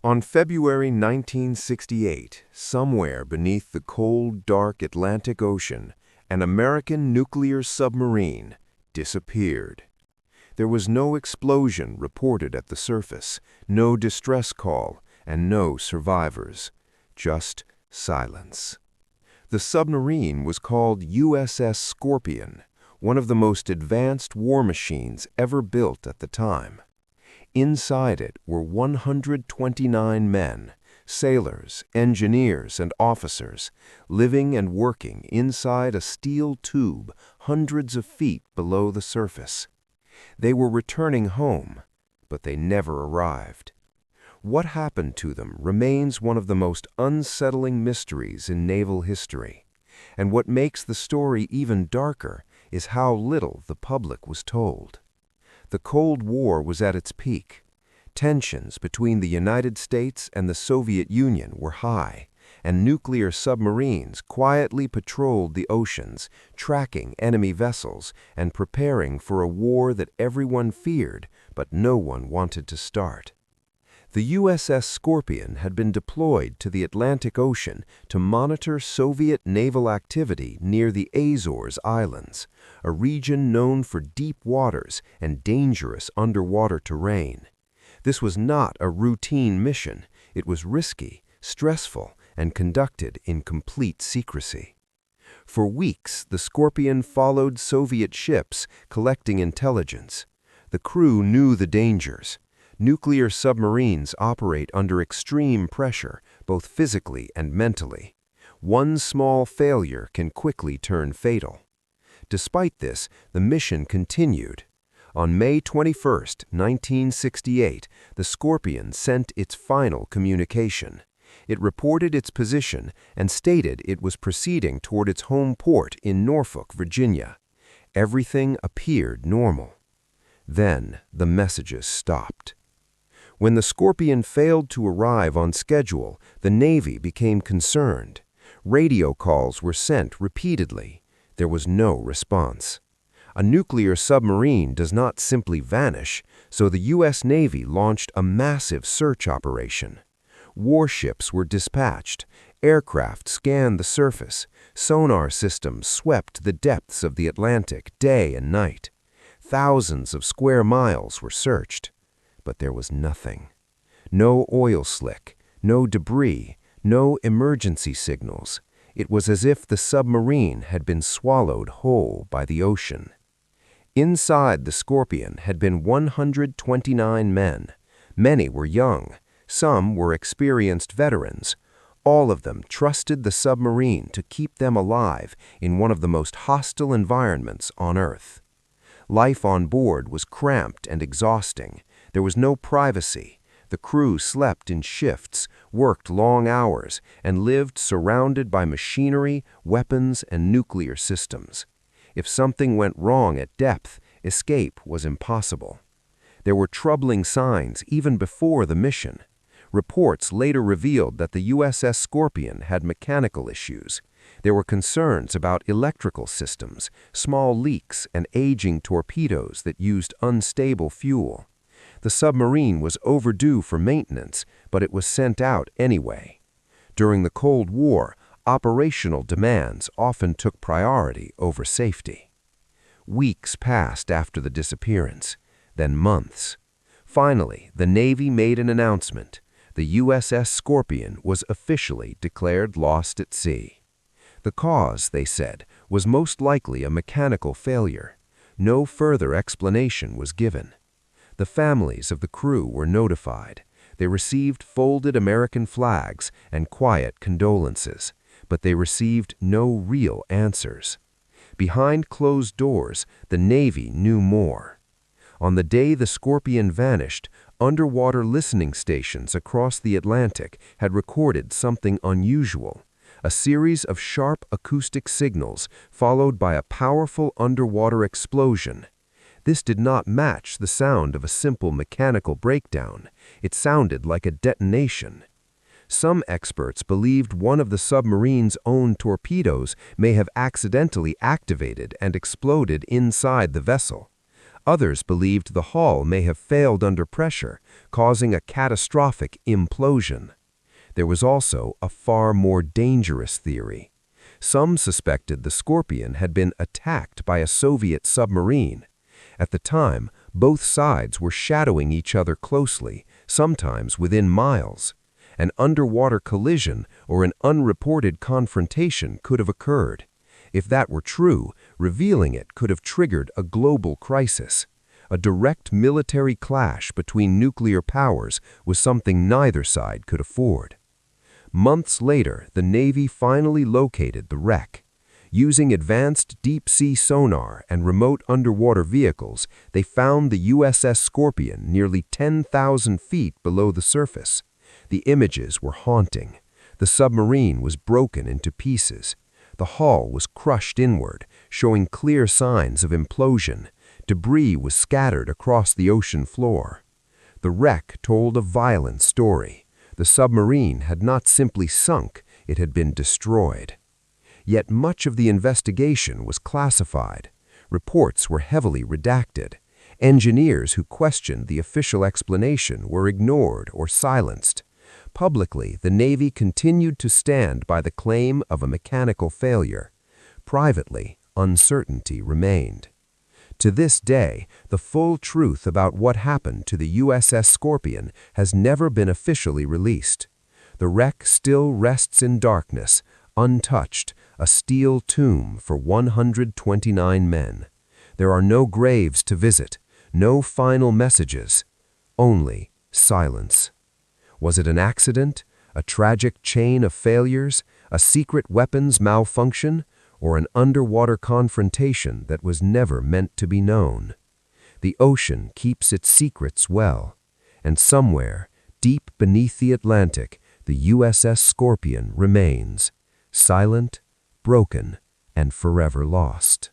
On February 1968, somewhere beneath the cold, dark Atlantic Ocean, an American nuclear submarine disappeared. There was no explosion reported at the surface, no distress call, and no survivors. Just silence. The submarine was called USS Scorpion, one of the most advanced war machines ever built at the time. Inside it were 129 men, sailors, engineers, and officers, living and working inside a steel tube hundreds of feet below the surface. They were returning home, but they never arrived. What happened to them remains one of the most unsettling mysteries in naval history, and what makes the story even darker is how little the public was told. The Cold War was at its peak. Tensions between the United States and the Soviet Union were high, and nuclear submarines quietly patrolled the oceans, tracking enemy vessels and preparing for a war that everyone feared but no one wanted to start. The USS Scorpion had been deployed to the Atlantic Ocean to monitor Soviet naval activity near the Azores Islands, a region known for deep waters and dangerous underwater terrain. This was not a routine mission. It was risky, stressful, and conducted in complete secrecy. For weeks, the Scorpion followed Soviet ships, collecting intelligence. The crew knew the dangers. Nuclear submarines operate under extreme pressure, both physically and mentally. One small failure can quickly turn fatal. Despite this, the mission continued. On May 21, 1968, the Scorpion sent its final communication. It reported its position and stated it was proceeding toward its home port in Norfolk, Virginia. Everything appeared normal. Then the messages stopped. When the Scorpion failed to arrive on schedule, the Navy became concerned. Radio calls were sent repeatedly. There was no response. A nuclear submarine does not simply vanish, so the U.S. Navy launched a massive search operation. Warships were dispatched, aircraft scanned the surface, sonar systems swept the depths of the Atlantic day and night. Thousands of square miles were searched. But there was nothing. No oil slick, no debris, no emergency signals. It was as if the submarine had been swallowed whole by the ocean. Inside the Scorpion had been 129 men. Many were young. Some were experienced veterans. All of them trusted the submarine to keep them alive in one of the most hostile environments on Earth. Life on board was cramped and exhausting. There was no privacy. The crew slept in shifts, worked long hours, and lived surrounded by machinery, weapons, and nuclear systems. If something went wrong at depth, escape was impossible. There were troubling signs even before the mission. Reports later revealed that the USS Scorpion had mechanical issues. There were concerns about electrical systems, small leaks, and aging torpedoes that used unstable fuel. The submarine was overdue for maintenance, but it was sent out anyway. During the Cold War, operational demands often took priority over safety. Weeks passed after the disappearance, then months. Finally, the Navy made an announcement. The USS Scorpion was officially declared lost at sea. The cause, they said, was most likely a mechanical failure. No further explanation was given. The families of the crew were notified. They received folded American flags and quiet condolences, but they received no real answers. Behind closed doors, the Navy knew more. On the day the Scorpion vanished, underwater listening stations across the Atlantic had recorded something unusual, a series of sharp acoustic signals followed by a powerful underwater explosion. This did not match the sound of a simple mechanical breakdown. It sounded like a detonation. Some experts believed one of the submarine's own torpedoes may have accidentally activated and exploded inside the vessel. Others believed the hull may have failed under pressure, causing a catastrophic implosion. There was also a far more dangerous theory. Some suspected the Scorpion had been attacked by a Soviet submarine. At the time, both sides were shadowing each other closely, sometimes within miles. An underwater collision or an unreported confrontation could have occurred. If that were true, revealing it could have triggered a global crisis. A direct military clash between nuclear powers was something neither side could afford. Months later, the Navy finally located the wreck. Using advanced deep-sea sonar and remote underwater vehicles, they found the USS Scorpion nearly 10,000 feet below the surface. The images were haunting. The submarine was broken into pieces. The hull was crushed inward, showing clear signs of implosion. Debris was scattered across the ocean floor. The wreck told a violent story. The submarine had not simply sunk, it had been destroyed. Yet much of the investigation was classified. Reports were heavily redacted. Engineers who questioned the official explanation were ignored or silenced. Publicly, the Navy continued to stand by the claim of a mechanical failure. Privately, uncertainty remained. To this day, the full truth about what happened to the USS Scorpion has never been officially released. The wreck still rests in darkness, untouched, a steel tomb for 129 men. There are no graves to visit, no final messages, only silence. Was it an accident, a tragic chain of failures, a secret weapons malfunction, or an underwater confrontation that was never meant to be known? The ocean keeps its secrets well, and somewhere, deep beneath the Atlantic, the USS Scorpion remains, silent, broken, and forever lost.